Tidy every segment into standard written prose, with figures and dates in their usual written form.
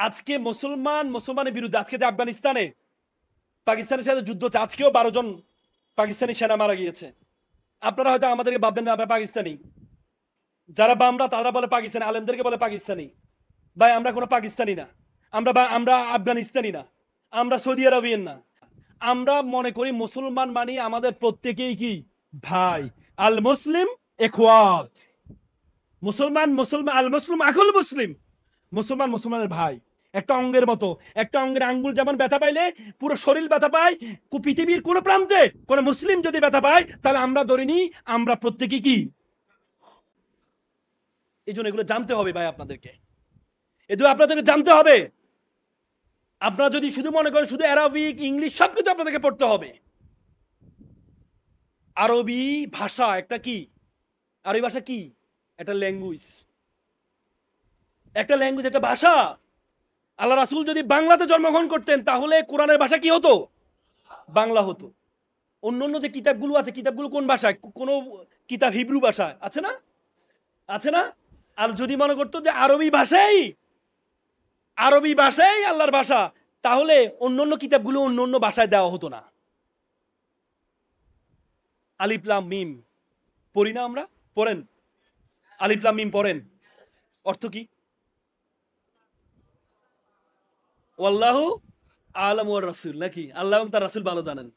আজকে মুসলমানের বিরুদ্ধে আজকে যে আফগানিস্তানে পাকিস্তানের সাথে যুদ্ধ হচ্ছে, আজকেও 12 জন পাকিস্তানি সেনা মারা গিয়েছে। আপনারা হয়তো আমাদেরকে ভাববেন না আমরা পাকিস্তানি, যারা বামরা তারা বলে পাকিস্তানি, আলেমদেরকে বলে পাকিস্তানি। ভাই আমরা কোনো পাকিস্তানি না, আমরা আফগানিস্তানি না, আমরা সৌদি আরবিয়ান না। আমরা মনে করি মুসলমান মানে আমাদের প্রত্যেকেই কি ভাই। আল মুসলিম ইখওয়াত, মুসলমান আল মুসলিম আকুল মুসলিম, মুসলমানের ভাই। একটা অঙ্গের মতো, একটা অঙ্গের আঙ্গুল যেমন ব্যথা পাইলে পুরো শরীর ব্যথা পায়, পৃথিবীর কোন প্রান্তে কোন মুসলিম যদি ব্যথা পায় তাহলে আমরা ধরিনি আমরা প্রত্যেকেই কি। এই জন্য এগুলো জানতে হবে ভাই, আপনাদেরকে জানতে হবে। আপনারা যদি শুধু মনে করেন শুধু আরবিক ইংলিশ সবকিছু আপনাদেরকে পড়তে হবে। আরবি ভাষা একটা কি, আরবি ভাষা কি একটা ল্যাঙ্গুয়েজ, একটা ভাষা। আল্লাহ রাসূল যদি বাংলাতে জন্মগ্রহণ করতেন তাহলে কোরআনের ভাষা কি হতো, বাংলা হতো। অন্য যে কিতাবগুলো আছে, কিতাবগুলো কোন ভাষায়, কোন কিতাব হিব্রু ভাষায় আছে না, আছে না? আর যদি মনে করতো যে আরবি ভাষাই আল্লাহর ভাষা, তাহলে অন্য কিতাবগুলো অন্য ভাষায় দেওয়া হতো না। আলিফ লাম মিম পড়ি না আমরা, পড়েন আলিফ লাম মিম পড়েন, অর্থ কি? ওয়াল্লাহু আ'লামু ওয়ার রাসূল, নাকি আল্লাহ এবং তার রাসূল ভালো জানেন।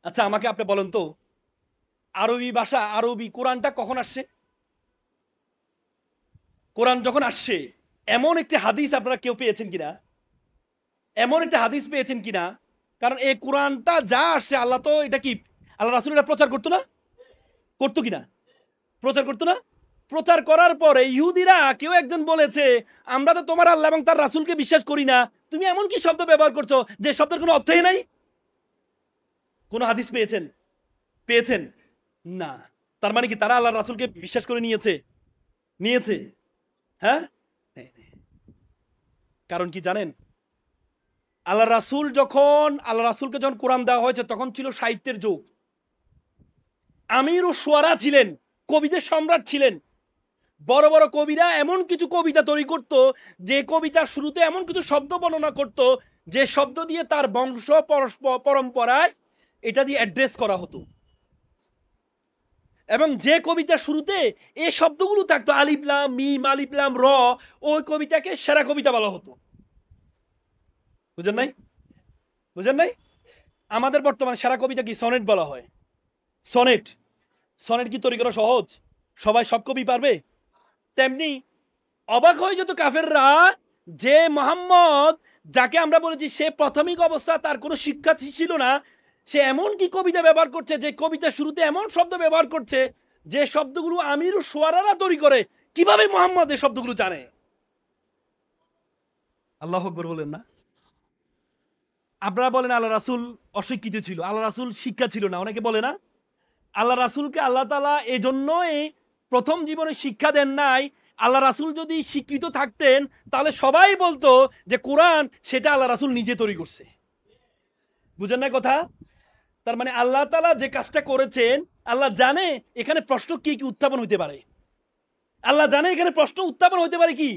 আচ্ছা আমাকে আপনি বলেন তো, আরবি ভাষা, আরবি কোরআনটা কখন আসছে? কোরআন যখন আসছে এমন একটি হাদিস আপনারা কেউ পেয়েছেন কিনা, এমন একটা হাদিস পেয়েছেন কিনা? কারণ এই কোরআনটা যা আসছে আল্লাহ তো এটা কি আল্লাহ রাসূল এটা প্রচার করতো না, করতো কিনা? প্রচার করতো না? প্রচার করার পরে ইহুদিরা কেউ একজন বলেছে আমরা তো তোমার আল্লাহ এবং তার রাসূলকে বিশ্বাস করি না, তুমি এমন কি শব্দ ব্যবহার করছো যে শব্দের কোনো অর্থই নাই। কোন হাদিস পেয়েছেন না। তার মানে কি তারা আল্লাহ রাসূলকে বিশ্বাস করে নিয়েছে? হ্যাঁ, কারণ কি জানেন? আল্লাহ রাসূলকে যখন কোরআন দেওয়া হয়েছে তখন ছিল সাহিত্যের যুগ। আমির ও শুআরা ছিলেন, কবিদের সম্রাট ছিলেন। বড় বড় কবিরা এমন কিছু কবিতা তৈরি করত যে কবিতার শুরুতে এমন কিছু শব্দ বর্ণনা করত যে শব্দ দিয়ে তার বংশ পরম্পরায় এটা দিয়ে অ্যাড্রেস করা হতো। এবং যে কবিতার শুরুতে এই শব্দগুলো থাকতো আলিফ লাম মিম, আলিফ লাম র, ওই কবিতাকে সেরা কবিতা বলা হতো। বুঝেন নাই? আমাদের বর্তমানে সেরা কবিতা কি সনেট বলা হয়। সনেট কি তৈরি করা সহজ? সবাই সব কবি পারবে? তেমনি অবাক হয়ে যেত কাফেররা যে মোহাম্মদ, যাকে আমরা বলেছি সে প্রাথমিক অবস্থা তার কোনো শিক্ষা ছিল না, সে এমন কি কবিতা ব্যবহার করছে যে কবিতার শুরুতে এমন শব্দ ব্যবহার করছে যে শব্দগুলো আমির ও শুআরারা তৈরি করে। কিভাবে মোহাম্মদ এই শব্দগুলো জানে? আল্লাহু আকবার বলেন না। আপনারা বলেন আল্লাহ রাসূল অশিক্ষিত ছিল, আল্লাহ রাসূল শিক্ষা ছিল না, অনেকে বলে না। আল্লাহ রাসূলকে আল্লাহ তাআলা এই জন্যই প্রথম জীবনে শিক্ষা দেন নাই। আল্লাহ রাসূল যদি শিক্ষিত থাকতেন তাহলে সবাই বলতো যে কোরআন সেটা আল্লাহ রাসূল নিজে তৈরি করছে। বুঝেন না কথা? তার মানে আল্লাহ তাআলা যে কাজটা করেছেন, আল্লাহ জানে এখানে প্রশ্ন কি উত্থাপন হইতে পারে। আল্লাহ জানে এখানে প্রশ্ন উত্থাপন হইতে পারে কি,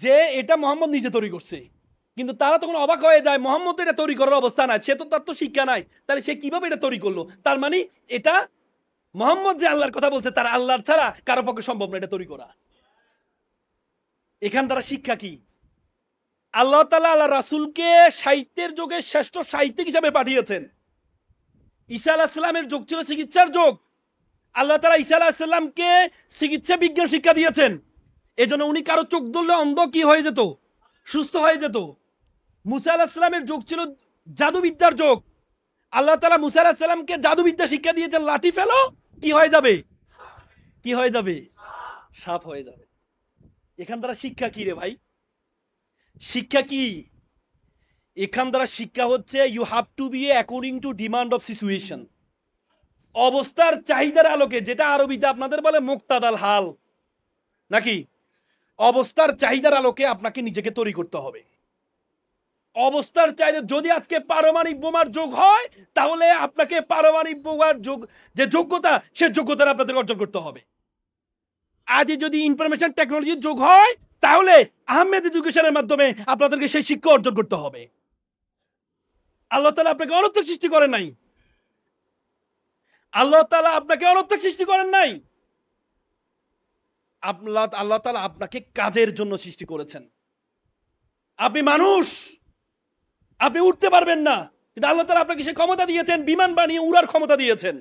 যে এটা মোহাম্মদ নিজে তৈরি করছে। কিন্তু তারা তখন অবাক হয়ে যায়, মোহাম্মদ এটা তৈরি করার অবস্থা নাই, সে তো তার তো শিক্ষা নাই, তাহলে সে কিভাবে এটা তৈরি করলো? তার মানে এটা মোহাম্মদ যে আল্লাহর কথা বলছে তার আল্লাহর ছাড়া কারো পক্ষে সম্ভব না এটা তৈরি করা। এখান দ্বারা শিক্ষা কি? আল্লাহ তাআলা আল্লাহ রাসূলকে সাহিত্যের যুগে শ্রেষ্ঠ সাহিত্যিক হিসাবে পাঠিয়েছেন। ঈসা আলাইহিস সালামের যুগ ছিল চিকিৎসার যুগ। আল্লাহ তাআলা ঈসা আলাইহিস সালামকে চিকিৎসা বিজ্ঞান শিক্ষা দিয়েছেন। এজন্য উনি কারো চোখ ধরলে অন্ধ কি হয়ে যেত, সুস্থ হয়ে যেত। মুসা আলাইহিস সালামের যুগ ছিল জাদুবিদ্যার যুগ। আল্লাহ তাআলা মুসা আলাইহিস সালামকে জাদুবিদ্যা শিক্ষা দিয়েছেন, লাঠি ফেলো কি হয়ে যাবে, সাপ হয়ে যাবে। এখান দ্বারা শিক্ষা কি রে ভাই? শিক্ষা কি? এখান দ্বারা শিক্ষা হচ্ছে you have to be according to demand of situation. অবস্থার চাহিদার আলোকে, যেটা আরবিতে আপনাদের বলে মুক্তাদাল হাল, নাকি অবস্থার চাহিদার আলোকে আপনাকে নিজেকে তৈরি করতে হবে। অবস্থার চাহিদা, যদি আজকে পারমাণবিক বোমার যোগ হয় তাহলে আপনাকে পারমাণবিক বোমার যোগ যে যোগ্যতা, সে যোগ্যতা আপনাদের অর্জন করতে হবে। আজ যদি ইনফরমেশন টেকনোলজির যোগ হয় তাহলে আহমেদ এডুকেশনের মাধ্যমে আপনাদেরকে সেই শিক্ষা অর্জন করতে হবে। আল্লাহ তাআলা আপনাকে অনর্থক সৃষ্টি করেন নাই। আল্লাহ তাআলা আপনাকে অনর্থক সৃষ্টি করেন নাই। আল্লাহ তাআলা আপনাকে কাজের জন্য সৃষ্টি করেছেন। আপনি মানুষ, আপনি উঠতে পারবেন না, কিন্তু আল্লাহ তাআলা আপনাকে সেই ক্ষমতা দিয়েছেন, বিমান বানিয়ে উড়ার ক্ষমতা দিয়েছেন।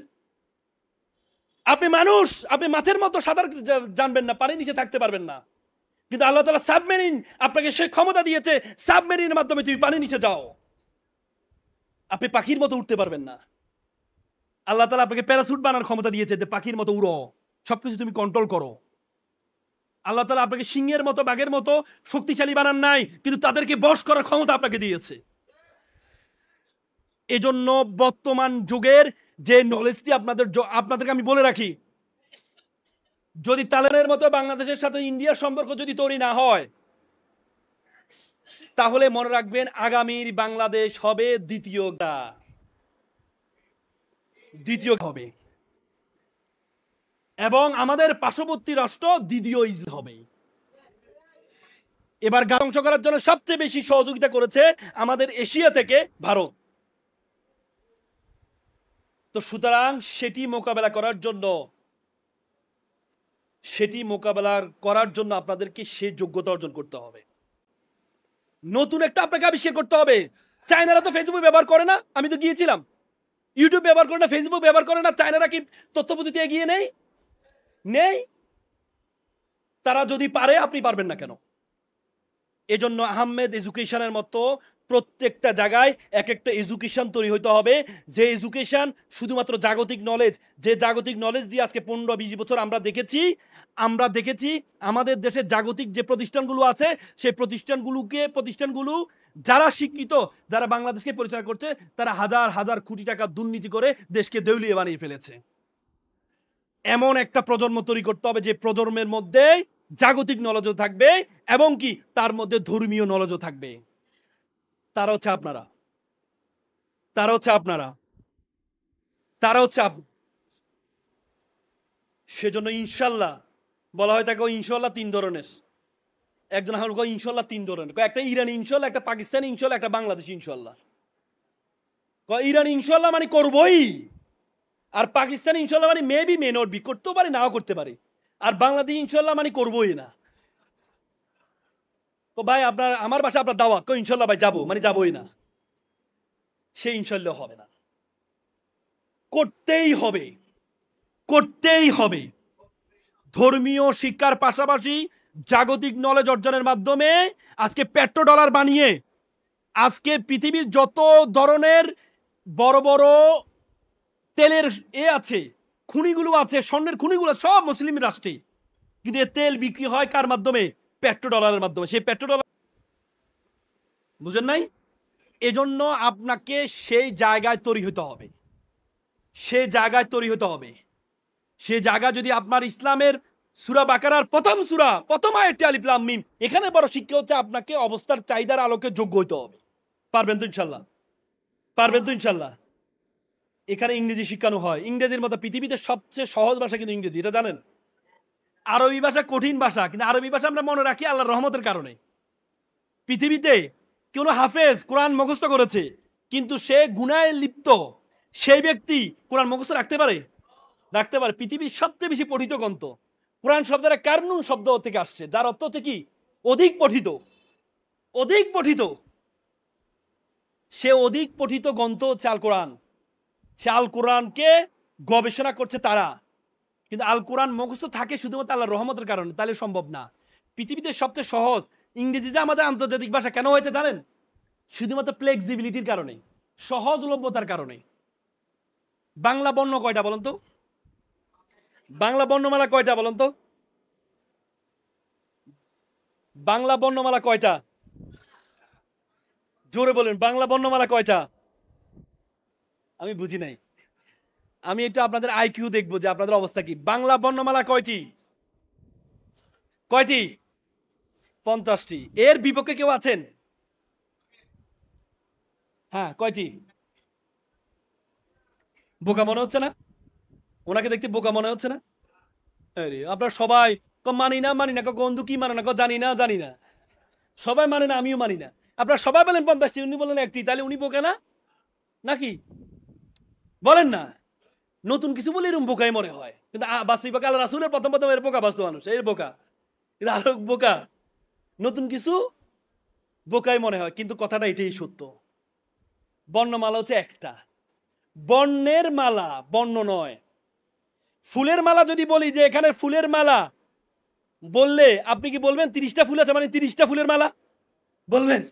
আপনি মানুষ, আপনি মাছের মতো সাঁতার জানবেন না, পানির নিচে থাকতে পারবেন না, কিন্তু আল্লাহ তাআলা সাবমেরিন আপনাকে সেই ক্ষমতা দিয়েছে, সাবমেরিনের মাধ্যমে তুমি পানির নিচে যাও। আপনি পাখির মতো উঠতে পারবেন না, আল্লাহ তাআলা আপনাকে প্যারাসুট বানানোর ক্ষমতা দিয়েছে, যে পাখির মতো উড়ো, সবকিছু তুমি কন্ট্রোল করো। আল্লাহ তাআলা আপনাকে সিংহের মতো, বাঘের মতো শক্তিশালী বানান নাই, কিন্তু তাদেরকে বশ করার ক্ষমতা আপনাকে দিয়েছে। এজন্য বর্তমান যুগের যে নলেজটি আপনাদেরকে আমি বলে রাখি, যদি তালেবানের মতো বাংলাদেশের সাথে ইন্ডিয়ার সম্পর্ক যদি তৈরি না হয়, তাহলে মনে রাখবেন আগামীর বাংলাদেশ হবে দ্বিতীয় হবে, এবং আমাদের পার্শ্ববর্তী রাষ্ট্র দ্বিতীয় ইসরায়েল হবে। এবার ধ্বংস করার জন্য সবচেয়ে বেশি সহযোগিতা করেছে আমাদের এশিয়া থেকে ভারত। তো সুতরাং সেটি মোকাবেলা করার জন্য আপনাদেরকে সে যোগ্যতা অর্জন করতে হবে। নতুন একটা আপনাকে আবিষ্কার করতে হবে। চায়নারা তো ফেসবুক ব্যবহার করে না, আমি তো গিয়েছিলাম। ইউটিউব ব্যবহার করে না, ফেসবুক ব্যবহার করে না, চায়নারা কি তথ্য প্রযুক্তি এগিয়ে নেই? তারা যদি পারে, আপনি পারবেন না কেন? এজন্য আহমেদ এডুকেশনের মতো প্রত্যেকটা জায়গায় এক একটা এডুকেশন তৈরি হইতে হবে, যে এডুকেশন শুধুমাত্র জাগতিক নলেজ, যে জাগতিক নলেজ দিয়ে আজকে 15-20 বছর আমরা দেখেছি আমাদের দেশের জাগতিক যে প্রতিষ্ঠানগুলো আছে, সেই প্রতিষ্ঠানগুলো যারা শিক্ষিত, যারা বাংলাদেশকে পরিচালনা করছে, তারা হাজার হাজার কোটি টাকা দুর্নীতি করে দেশকে দেউলিয়া বানিয়ে ফেলেছে। এমন একটা প্রজন্ম তৈরি করতে হবে যে প্রজন্মের মধ্যে জাগতিক নলেজও থাকবে এবং কি তার মধ্যে ধর্মীয় নলেজও থাকবে। তারা হচ্ছে সেজন্য ইনশাল্লাহ বলা হয় তাকে ইনশাল্লাহ 3 ধরনের। একজন ইনশাল্লাহ 3 ধরনের, একটা ইরানি ইনশাল্লাহ, একটা পাকিস্তানি ইনশাল্লাহ, একটা বাংলাদেশি ইনশাল্লাহ। ইরানি ইনশাল্লাহ মানে করবই, আর পাকিস্তানি ইনশাল্লাহ মানে মেবি মে নট বি, করতেও পারে নাও করতে পারে, আর বাংলাদেশ ইনশাল্লাহ মানে করবোই না। তো ভাই আমার বাসা আপনার দাওয়াত, ইনশাল্লাহ ভাই যাবো, মানে যাবোই না, সে ইনশাল্লাহ হবে না। করতেই হবে। ধর্মীয় শিক্ষার পাশাপাশি জাগতিক নলেজ অর্জনের মাধ্যমে আজকে পেট্রো ডলার বানিয়ে আজকে পৃথিবীর যত ধরনের বড় বড় তেলের আছে, খনিগুলো আছে, স্বর্ণের খনিগুলো সব মুসলিম রাষ্ট্রে, কিন্তু তেল বিক্রি হয় কার মাধ্যমে? পেট্রো ডলারের মাধ্যমে। সেই পেট্রো ডলার বুঝেন নাই? এজন্য আপনাকে সেই জায়গায় তৈরি হতে হবে। সে জায়গা যদি আপনার ইসলামের সূরা বাকারার প্রথম আয়াতটি আলিফ লাম মিম, এখানে বড় শিক্ষা হচ্ছে আপনাকে অবস্থার চাহিদার আলোকে যোগ্য হতে হবে। পারবেন তো ইনশাল্লাহ? এখানে ইংরেজি শিখানো হয়। ইংরেজির মতো পৃথিবীতে সবচেয়ে সহজ ভাষা কিন্তু ইংরেজি, এটা জানেন? আরবি ভাষা কঠিন ভাষা, কিন্তু আরবি ভাষা আমরা মনে রাখি আল্লাহর রহমতের কারণে। পৃথিবীতে কোন হাফেজ কোরআন মুখস্থ করেছে, কিন্তু সে গুনাহে লিপ্ত, সেই ব্যক্তি কোরআন মুখস্থ রাখতে পারে? পৃথিবীর সবচেয়ে বেশি পঠিত গ্রন্থ কোরআন শব্দটা কারনুন শব্দ থেকে আসছে, যার অর্থ হচ্ছে কি? অধিক পঠিত। সে অধিক পঠিত গ্রন্থ হচ্ছে আল কোরআন। সে আল কোরআনকে গবেষণা করছে তারা, কিন্তু আল কোরআন মুখস্থ থাকে শুধুমাত্র আল্লাহর রহমতের কারণে, তাহলে সম্ভব না। পৃথিবীতে সবচেয়ে সহজ ইংরেজি যে আমাদের আন্তর্জাতিক ভাষা কেন হয়েছে জানেন? শুধুমাত্র ফ্লেক্সিবিলিটির কারণে, সহজলভ্যতার কারণে। বাংলা বর্ণ কয়টা বলেন তো? বাংলা বর্ণমালা কয়টা বলেন তো? বাংলা বর্ণমালা কয়টা? জোরে বলেন, বাংলা বর্ণমালা কয়টা? আমি বুঝি নাই। আমি একটু আপনাদের আইকিউ দেখবো যে আপনাদের অবস্থা কি। বাংলা বর্ণমালা কয়টি? 50টি। এর বিপক্ষে কেউ আছেন? হ্যাঁ, কয়টি? বোকা মনে হচ্ছে না? ওনাকে দেখতে বোকা মনে হচ্ছে না? আরে আপনারা সবাই মানি না মানি না, গন্ধু কি মানে না, জানি না জানি না। সবাই মানে না, আমিও মানি না। আপনারা সবাই বলেন 50টি, উনি বলেন একটি, তাহলে উনি বোকা না নাকি? বলেন না। নতুন কিছু বলে এরকম বোকাই মনে হয়, কিন্তু বাস্তবিক আল্লাহ রাসূলের প্রথম প্রথম এর বোকা বাস্তব মানুষ, এর বোকা, কিন্তু আরো বোকা। নতুন কিছু বোকাই মনে হয়, কিন্তু কথাটা এটাই সত্য। বর্ণমালা হচ্ছে একটা, বর্ণের মালা, বর্ণ নয়। ফুলের মালা যদি বলি যে এখানে ফুলের মালা, বললে আপনি কি বলবেন 30টা ফুল আছে মানে 30টা ফুলের মালা বলবেন?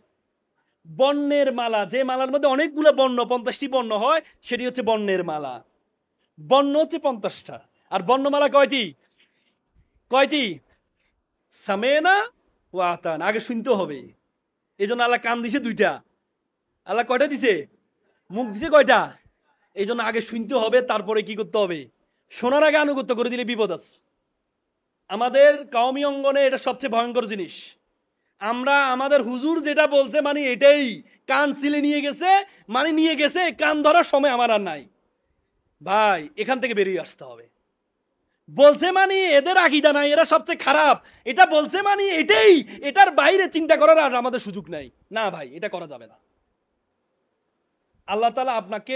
বর্ণের মালা, যে মালার মধ্যে অনেকগুলো বর্ণ, 50টি বর্ণ হয়, সেটি হচ্ছে বর্ণের মালা। বর্ণ হচ্ছে 50টা। আর বর্ণমালা কয়টি? কয়টি? সামেনা ওয়াতান, আগে শুনতে হবে। এই জন্য আল্লাহ কান দিছে 2টা। আল্লাহ কয়টা দিছে? মুখ দিছে কয়টা? এই জন্য আগে শুনতে হবে, তারপরে কি করতে হবে? শোনার আগে আনুগত্য করে দিলে বিপদ আছে। আমাদের কওমি অঙ্গনে এটা সবচেয়ে ভয়ঙ্কর জিনিস। আমরা আমাদের হুজুর যেটা বলছে মানে এটাই, কান সিলে নিয়ে গেছে মানে নিয়ে গেছে, কান ধরার সময় আমার আর নাই। ভাই এখান থেকে বেরিয়ে আসতে হবে। বলছে মানে এদের আকীদা নাই, এরা সবচেয়ে খারাপ, এটা বলছে মানে এটাই, এটার বাইরে চিন্তা করার আর আমাদের সুযোগ নাই। না ভাই, এটা করা যাবে না। আল্লাহ তাআলা আপনাকে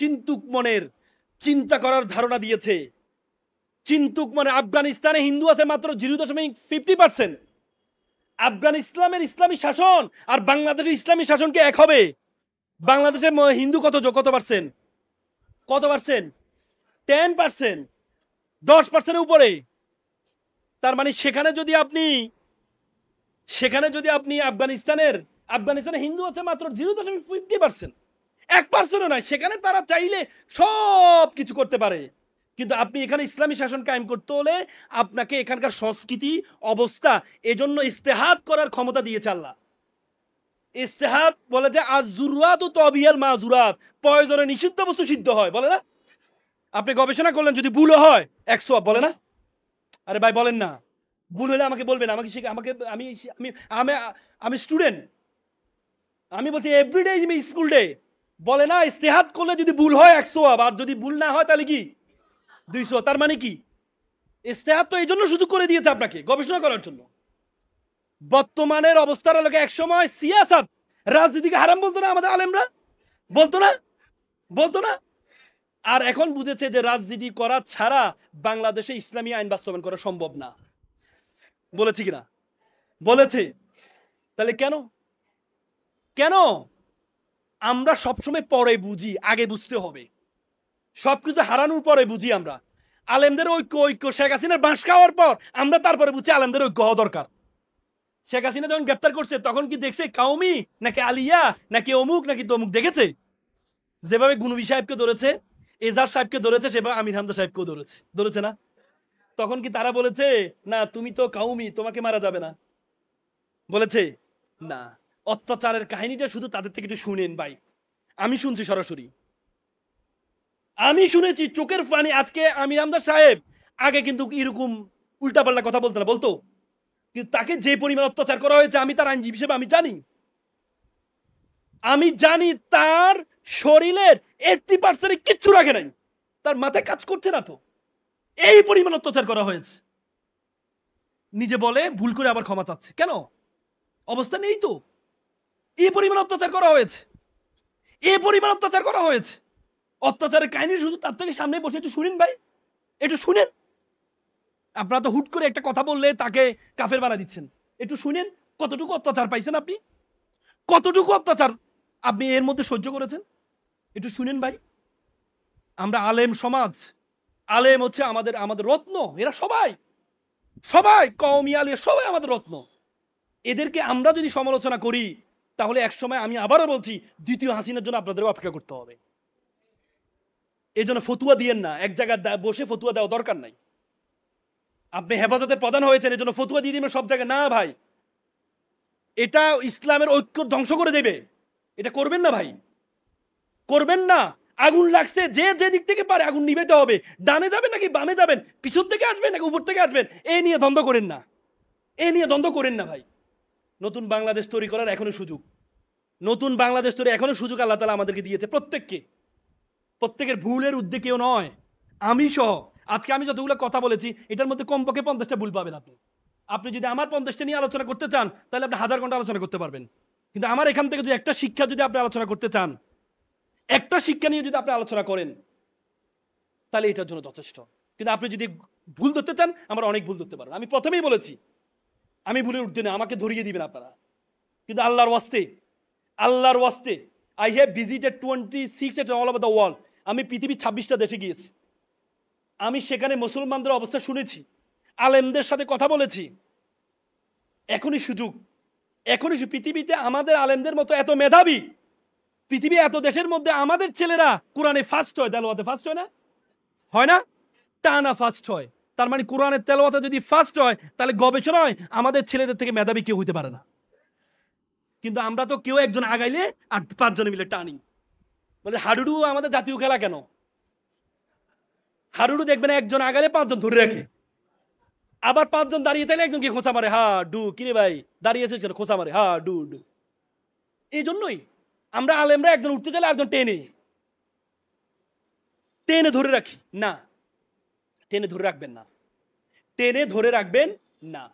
চিন্তুক মনের, চিন্তা করার ধারণা দিয়েছে। চিন্তুক মানে, আফগানিস্তানে হিন্দু আছে মাত্র 0.50%। আফগানিস্তানের ইসলামী শাসন আর বাংলাদেশের ইসলামী শাসনকে এক হবে? বাংলাদেশে হিন্দু কত পার্সেন্ট? কত পার্সেন্ট? 10%, 10%-এর উপরে। তার মানে সেখানে যদি আপনি আফগানিস্তানে হিন্দু আছে মাত্র 0.50%, 1%ও নয়। সেখানে তারা চাইলে সব কিছু করতে পারে, কিন্তু আপনি এখানে ইসলামী শাসন কায়েম করতে হলে আপনাকে এখানকার সংস্কৃতি, অবস্থা, এজন্য ইস্তেহাদ করার ক্ষমতা দিয়েছে আল্লাহ। ইস্তেহাদ বলে যে আজ-জুররাতু তাবিয়াল মাজুরাত, প্রয়োজনে নিষিদ্ধ বস্তু সিদ্ধ হয়, বলে না? আপনি গবেষণা করলেন, যদি ভুলও হয় 100 বলে না? আরে ভাই বলেন না, ভুল হলে আমাকে বলবেন, আমি স্টুডেন্ট, আমি বলছি এভরিডে স্কুল ডে, বলে না ইস্তেহাদ করলে যদি ভুল হয় 100, আর যদি ভুল না হয় তাহলে কি 200। তার মানে কি? ইস্তেহাদ তো এই জন্য সুযোগ করে দিয়েছে আপনাকে গবেষণা করার জন্য। বর্তমানের অবস্থার লোকে একসময় সিয়াসাত, রাজনীতিকে হারাম বলতো না আমাদের আলেমরা? বলতো না? আর এখন বুঝেছে যে রাজনীতি করা ছাড়া বাংলাদেশে ইসলামী আইন বাস্তবায়ন করা সম্ভব না। বলেছি কিনা? বলেছে। তাহলে কেন আমরা সবসময় পরে বুঝি, আগে বুঝতে হবে। সবকিছু হারানোর পরে বুঝি আমরা। আলেমদের ঐক্য শেখ হাসিনার বাঁশ খাওয়ার পর আমরা তারপরে বুঝছি আলেমদের ঐক্য হওয়া দরকার। শেখ হাসিনা যখন গ্রেপ্তার করছে তখন কি দেখছে কাউমি নাকি আলিয়া নাকি অমুক নাকি তমুক? দেখেছে? যেভাবে গুনবী সাহেবকে ধরেছে, এজার সাহেবকে ধরেছে, সেভাবে আমির হামজা সাহেবকেও ধরেছে না? তখন কি তারা বলেছে না তুমি তো কাউমি, তোমাকে মারা যাবে না? বলেছে না। অত্যাচারের কাহিনীটা শুধু তাদের থেকে একটু শুনেন ভাই। আমি শুনছি সরাসরি, আমি শুনেছি চোখের পানি। আজকে আমির হামজা সাহেব আগে কিন্তু এরকম উল্টাপাল্টা কথা বলতো না, বলতো, কিন্তু তাকে যে পরিমাণ অত্যাচার করা হয়েছে, আমি তার আইনজীবী হিসেবে আমি জানি তার শরীরের 80% কিচ্ছু রাখে নাই, তার মাথায় কাজ করছে না তো, এই পরিমাণ অত্যাচার করা হয়েছে। নিজে বলে ভুল করে আবার ক্ষমা চাচ্ছে, কেন? অবস্থা নেই তো। এই পরিমাণ অত্যাচার করা হয়েছে, অত্যাচারের কাহিনী শুধু তার থেকে সামনে বসে একটু শুনেন ভাই, একটু শুনেন। আপনারা তো হুট করে একটা কথা বললে তাকে কাফের বানা দিচ্ছেন। একটু শুনেন কতটুকু অত্যাচার পাইছেন আপনি, কতটুকু অত্যাচার আপনি এর মধ্যে সহ্য করেছেন, একটু শুনেন ভাই। আমরা আলেম সমাজ, আলেম হচ্ছে আমাদের রত্ন। এরা সবাই কওমি আলিয়া সবাই আমাদের রত্ন। এদেরকে আমরা যদি সমালোচনা করি তাহলে একসময়, আমি আবারও বলছি, দ্বিতীয় হাসিনার জন্য আপনাদের অপেক্ষা করতে হবে। এই জন্য ফতুয়া দিয়েন না, এক জায়গায় বসে ফতুয়া দেওয়া দরকার নাই। আপনি হেফাজতের প্রধান হয়েছেন, এই জন্য ফতুয়া দিয়ে দিবেন সব জায়গায়, না ভাই। এটা ইসলামের ঐক্য ধ্বংস করে দেবে, এটা করবেন না ভাই, করবেন না। আগুন লাগছে, যে দিক থেকে পারে আগুন নিভাতে হবে। ডানে যাবেন নাকি বামে যাবেন, পিছন থেকে আসবেন নাকি উপর থেকে আসবেন, এই নিয়ে দ্বন্দ্ব করেন না ভাই। নতুন বাংলাদেশ তৈরি করার এখনো সুযোগ, সুযোগ আল্লাহ তাআলা আমাদেরকে দিয়েছে। প্রত্যেকের ভুলের উদ্যোগ কেউ নয়, আমি সহ আজকে আমি যতগুলো কথা বলেছি এটার মধ্যে কমপক্ষে 50টা ভুল পাবেন আপনি। আপনি যদি আমার 50টা নিয়ে আলোচনা করতে চান তাহলে আপনি 1000 ঘন্টা আলোচনা করতে পারবেন। কিন্তু আমার এখান থেকে যদি একটা শিক্ষা যদি আপনি আলোচনা করতে চান, একটা শিক্ষা নিয়ে যদি আপনি আলোচনা করেন তাহলে এটার জন্য যথেষ্ট। কিন্তু আপনি যদি ভুল ধরতে চান, আমার অনেক ভুল ধরতে পারেন। আমি প্রথমেই বলেছি আমি ভুলের ঊর্ধ্বে না, আমাকে ধরিয়ে দিবেন আপনারা। কিন্তু আল্লাহর ওয়াস্তে I have visited 26 all over the world. আমি পৃথিবীর 26টা দেশে গিয়েছি। আমি সেখানে মুসলমানদের অবস্থা শুনেছি, আলেমদের সাথে কথা বলেছি। এখনই সুযোগ, পৃথিবীতে আমাদের আলেমদের মতো এত মেধাবী, পৃথিবী এত দেশের মধ্যে আমাদের ছেলেরা কোরআনে ফার্স্ট হয়, তেলাওয়াতে ফার্স্ট হয় না? হয় না? টানা ফার্স্ট হয়। তার মানে কোরআনের তেলাওয়াতে যদি ফার্স্ট হয় তাহলে গবেষণায় আমাদের ছেলেদের থেকে মেধাবী কেউ হইতে পারে না। কিন্তু আমরা তো কেউ একজন আগাইলে আর 5 জনে মিলে টানি। বলে হাডুডু আমাদের জাতীয় খেলা কেন? হাডুডু দেখবেন একজন আগালে 5 জন ধরে রাখে, আবার 5 জন দাঁড়িয়ে থাকলে একজনকে খোঁচা মারে, হা ডু, কিরে ভাই দাঁড়িয়ে এসেছে খোঁচা মারে, হা ডু ডু। এই জন্যই আমরা আলেমরা একজন উঠতে চাইলে একজন টেনে ধরে রাখি না। টেনে ধরে রাখবেন না।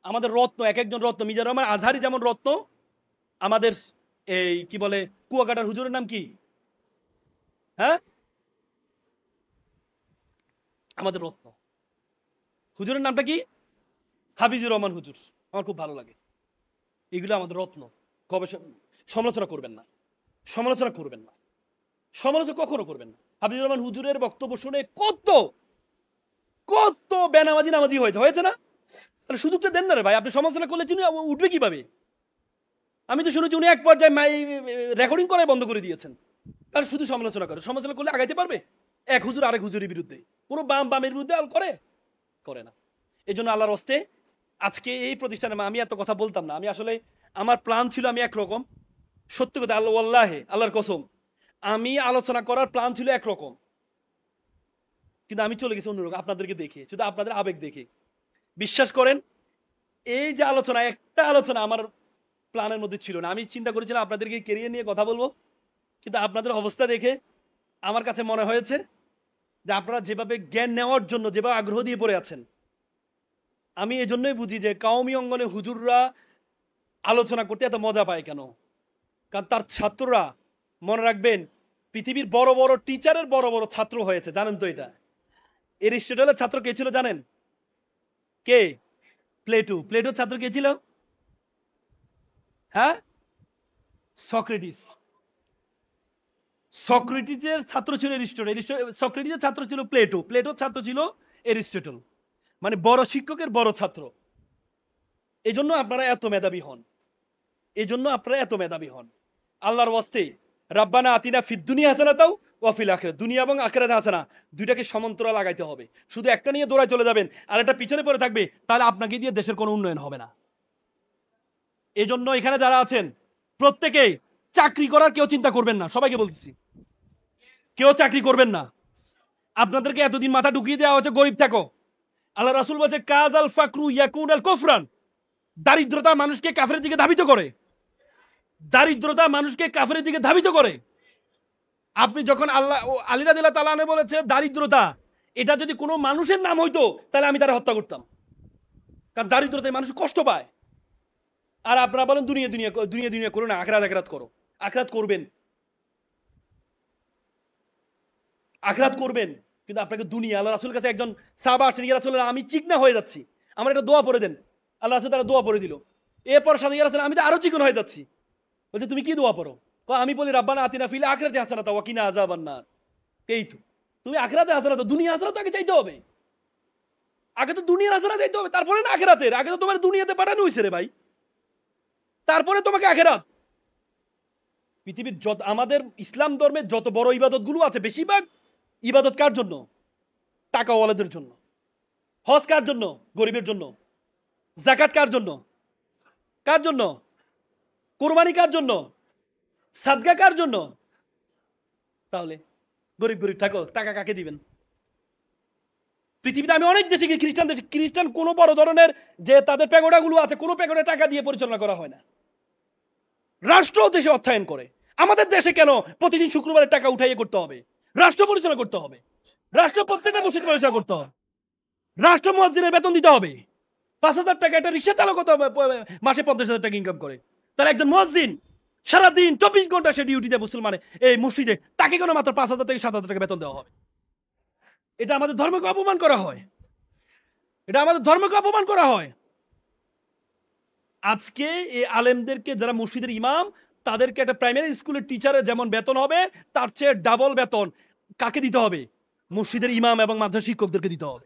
আমাদের রত্ন, এক একজন রত্ন। মিজানুর রহমান আজহারি যেমন রত্ন, আমাদের এই কি বলে কুয়াকাটার হুজুরের নাম কি? হ্যাঁ, আমাদের রত্ন হুজুরের নামটা কি? হাফিজুর রহমান হুজুর। আমার খুব ভালো লাগে। এগুলো আমাদের রত্ন। সমালোচনা করবেন না, সমালোচনা কখনো করবেন না। হাফিজুর রহমান হুজুরের বক্তব্য শুনে কত বেনামাজি হয়েছে না? তাহলে সুযোগটা দেন না রে ভাই। আপনি সমালোচনা করলে চিনি উঠবে কিভাবে? আমি তো শুনেছি উনি এক পর্যায়ে রেকর্ডিং করাই বন্ধ করে দিয়েছেন। কারণ শুধু সমালোচনা করলে আগাইতে পারবে? এক হুজুর আরেক হুজুরের বিরুদ্ধে, কোনো বামের বিরুদ্ধে আর করে না। এই জন্য আল্লাহর হস্তে আজকে এই প্রতিষ্ঠানে আমি এত কথা বলতাম না। আমি আসলে আমার প্ল্যান ছিল আমি একরকম, সত্যি কথা আল্লাহর কসম, আমি আলোচনা করার প্ল্যান ছিল একরকম, কিন্তু আমি চলে গেছি অন্যরকম। আপনাদেরকে দেখে, শুধু আপনাদের আবেগ দেখে। বিশ্বাস করেন, এই যে আলোচনা, একটা আলোচনা আমার প্ল্যানের মধ্যে ছিল না। আমি চিন্তা করেছিলাম আপনাদেরকে কেরিয়ার নিয়ে কথা বলবো, কিন্তু আপনাদের অবস্থা দেখে আমার কাছে মনে হয়েছে যে আপনারা যেভাবে জ্ঞান নেওয়ার জন্য যেভাবে আগ্রহ দিয়ে পড়ে আছেন, আমি এই জন্যই বুঝি যে কওমি অঙ্গনে হুজুররা আলোচনা করতে এত মজা পায় কেন। কারণ তার ছাত্ররা, মনে রাখবেন, পৃথিবীর বড় বড় টিচারের বড় বড় ছাত্র হয়েছে। জানেন তো এটা? এরিস্টটলের ছাত্র কে ছিল জানেন? কে? প্লেটোর ছাত্র কে ছিল? হ্যাঁ, সক্রেটিসের ছাত্র ছিল এরিস্টটল। সক্রেটিসের ছাত্র ছিল প্লেটোর ছাত্র ছিল এরিস্টটল। মানে বড় শিক্ষকের বড় ছাত্র। এই জন্য আপনারা এত মেধাবী হন। আল্লাহর ওয়াস্তে রাব্বানা আতিনা ফিদ দুনিয়া হাসানাতাও ওয়া ফিল আখিরাত, দুনিয়া এবং আখিরাতে হাসানা, দুইটাকে সমান্তরাল লাগাইতে হবে। শুধু একটা নিয়ে দৌড়ায় চলে যাবেন আর একটা পিছনে পড়ে থাকবে, তাহলে আপনাকে দিয়ে দেশের কোনো উন্নয়ন হবে না। এই জন্য এখানে যারা আছেন প্রত্যেকেই চাকরি করার কেউ চিন্তা করবেন না। সবাইকে বলতেছি, কেউ চাকরি করবেন না। আপনাদেরকে এতদিন মাথা ঢুকিয়ে দেওয়া হচ্ছে গরিব থাকো। আল্লাহ রাসূল বলছে কাজ আল ফাকরু ইয়াকুন আল কুফরান, দারিদ্রতা মানুষকে কাফেরের দিকে ধাবিত করে। আপনি যখন আলী রাদিয়াল্লাহু তাআলা আনহু বলেছে দারিদ্রতা, এটা যদি কোনো মানুষের নাম হইতো তাহলে আমি তারা হত্যা করতাম। কারণ দারিদ্রতায় মানুষ কষ্ট পায়। আর আপনারা বলেন দুনিয়া করো না, আখিরাত করো। আখিরাত করবেন, কিন্তু আপনাকে দুনিয়া। আল্লাহ রাসূলের কাছে একজন সাহাবা আসেন, ইয়া রাসূলুল্লাহ আমি চিকনা হয়ে যাচ্ছি, আমার একটা দোয়া পড়ে দেন। আল্লাহ রাসূল তারা দোয়া পড়ে দিল। এরপর সাথে ইয়া রাসূল আমি তো আরো চিকন হয়ে যাচ্ছি। বলছে তুমি কি দোয়া পড়ো? আমি বলি রাব্বানা আতিনা ফিল আখিরাতি হাসানাতা ওয়া কিনা আযাবান নার। এই তো তুমি আখিরাতে হাসানাত, দুনিয়া হাসানাত আগে চাইতে হবে। আগে তো দুনিয়ার হাসানাত চাইতে হবে, তারপরে না আখিরাতের। আগে তো তোমার দুনিয়াতে পাঠানো হইছে রে ভাই, তারপরে তোমাকে আখিরাত। পৃথিবীর আমাদের ইসলাম ধর্মের যত বড় ইবাদতগুলো আছে, বেশিরভাগ ইবাদত কার জন্য? টাকাওয়ালাদের জন্য। হজ কার জন্য? গরিবের জন্য। যাকাত কার জন্য? কুরবানি কার জন্য? সাদকা কার জন্য? তাহলে গরিব থাকো, টাকা কাকে দিবেন? পৃথিবীতে আমি অনেক দেশে গিয়ে খ্রিস্টান কোনো বড় ধরনের যে তাদের প্যাগোডাগুলো আছে, কোনো প্যাগোডা টাকা দিয়ে পরিচালনা করা হয় না। রাষ্ট্র দেশে অর্থায়ন করে। আমাদের দেশে কেন প্রতিদিন শুক্রবারের টাকা উঠাইয়ে করতে হবে? রাষ্ট্র পরিচালনা করতে হবে। রাষ্ট্র প্রত্যেকটা মসজিদ পরিচালনা করতে হবে, রাষ্ট্র মুয়াজ্জিনের বেতন দিতে হবে। 5,000 টাকা একটা রিক্সা চালক মাসে 50,000 টাকা ইনকাম করে, তার একজন মুয়াজ্জিন সারাদিন 24 ঘন্টা সে ডিউটিতে মুসলমানে এই মসজিদে, তাকে কোনো মাত্র 5,000 থেকে 7,000 টাকা বেতন দেওয়া হবে। এটা আমাদের ধর্মকে অপমান করা হয়, এটা আমাদের ধর্মকে অপমান করা হয়। আজকে এই আলেমদেরকে যারা মসজিদের ইমাম, তাদেরকে একটা প্রাইমারি স্কুলের টিচারের যেমন বেতন হবে, তার চেয়ে ডাবল বেতন কাকে দিতে হবে? মসজিদের ইমাম এবং মাদ্রাসা শিক্ষকদেরকে দিতে হবে।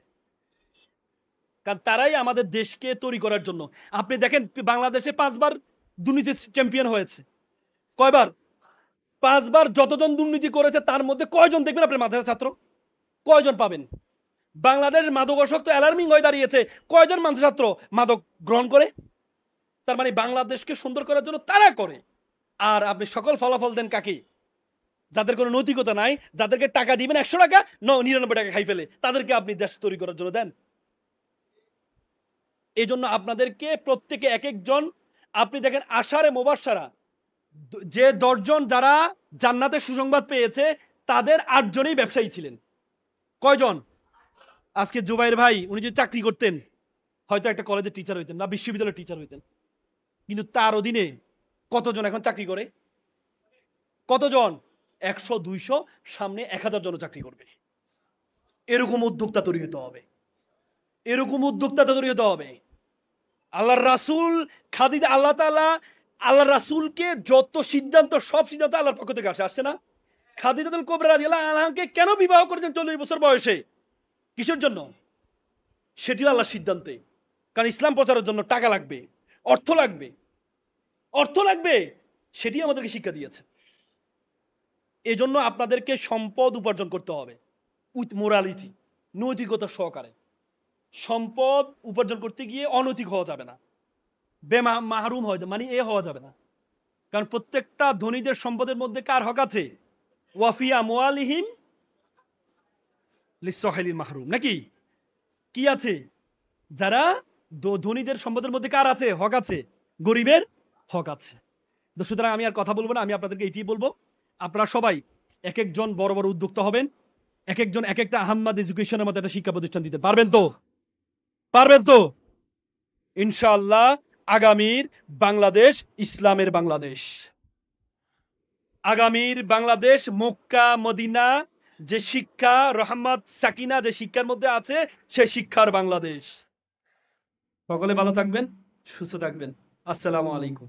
কারণ তারাই আমাদের দেশকে তৈরি করার জন্য। আপনি দেখেন বাংলাদেশে 5 বার দুর্নীতি চ্যাম্পিয়ন হয়েছে, কয়বার? 5 বার। যতজন দুর্নীতি করেছে তার মধ্যে কয়জন দেখবেন আপনার মাদ্রাসা ছাত্র? কয়জন পাবেন? বাংলাদেশ মাদকাসক্ত অ্যালার্মিং হয়ে দাঁড়িয়েছে, কয়জন মাদ্রাসা ছাত্র মাদক গ্রহণ করে? তার মানে বাংলাদেশকে সুন্দর করার জন্য তারা করে। আর আপনি সকল ফলাফল দেন কাকে? যাদের কোনো নৈতিকতা নাই, যাদেরকে টাকা দিবেন 100 টাকা 99 টাকা খাই ফেলে, তাদেরকে আপনি দেশ তৈরি করার জন্য দেন। এই জন্য আপনাদেরকে প্রত্যেকে এক একজন, আপনি দেখেন আশারে মুবাশশারা যে 10 জন যারা জান্নাতের সুসংবাদ পেয়েছে, তাদের 8 জনই ব্যবসায়ী ছিলেন। কয়জন? আজকে জুবাইর ভাই উনি যদি চাকরি করতেন, হয়তো একটা কলেজের টিচার হইতেন, না বিশ্ববিদ্যালয়ের টিচার হইতেন। কিন্তু তার অধীনে কতজন এখন চাকরি করে? কতজন? 100, 200, সামনে 1000 জন চাকরি করবে। এরকম উদ্যোক্তা তৈরি হতে হবে, এরকম উদ্যোক্তা তৈরি হতে হবে। আল্লাহর রাসূল খাদিজা, আল্লাহ তাআলা আল্লাহর রাসূলকে যত সিদ্ধান্ত, সব সিদ্ধান্ত আল্লাহর পক্ষ থেকে আসে না? খাদিজাতুল কুবরা রাদিয়াল্লাহু আনহাকে কেন বিবাহ করেছেন 40 বছর বয়সে? কিসের জন্য? সেটিও আল্লাহর সিদ্ধান্তে। কারণ ইসলাম প্রচারের জন্য টাকা লাগবে, অর্থ লাগবে, অর্থ লাগবে, সেটি আমাদেরকে শিক্ষা দিয়েছে। এজন্য আপনাদেরকে সম্পদ উপার্জন করতে হবে উইথ মোরালিটি, নৈতিকতা সহকারে। সম্পদ উপার্জন করতে গিয়ে অনৈতিক হওয়া যাবে না, মাহরুম হওয়া যাবে, মানে হওয়া যাবে না। কারণ প্রত্যেকটা ধনীদের সম্পদের মধ্যে কার হক আছে? ওয়াফি আমওয়ালিহিম লিসসাহিলিল মাহরুম, নাকি? কি আছে? যারা ধনীদের সম্পদের মধ্যে কার আছে? হক আছে, গরিবের হক আছে। তো সুতরাং আমি আর কথা বলবো না, আমি আপনাদেরকে এটাই বলবো, আপনারা সবাই এক একজন বড় বড় উদ্যোক্তা হবেন, এক একজন এক একটা আহম্মদ এডুকেশনের মতো একটা শিক্ষা প্রতিষ্ঠান দিতে পারবেন তো? পারবেন তো? ইনশাআল্লাহ আগামীর বাংলাদেশ ইসলামের বাংলাদেশ, আগামীর বাংলাদেশ মক্কা মদিনা যে শিক্ষা, রহমত সাকিনা যে শিক্ষার মধ্যে আছে, সেই শিক্ষার বাংলাদেশ। সকলে ভালো থাকবেন, সুস্থ থাকবেন। আসসালামু আলাইকুম।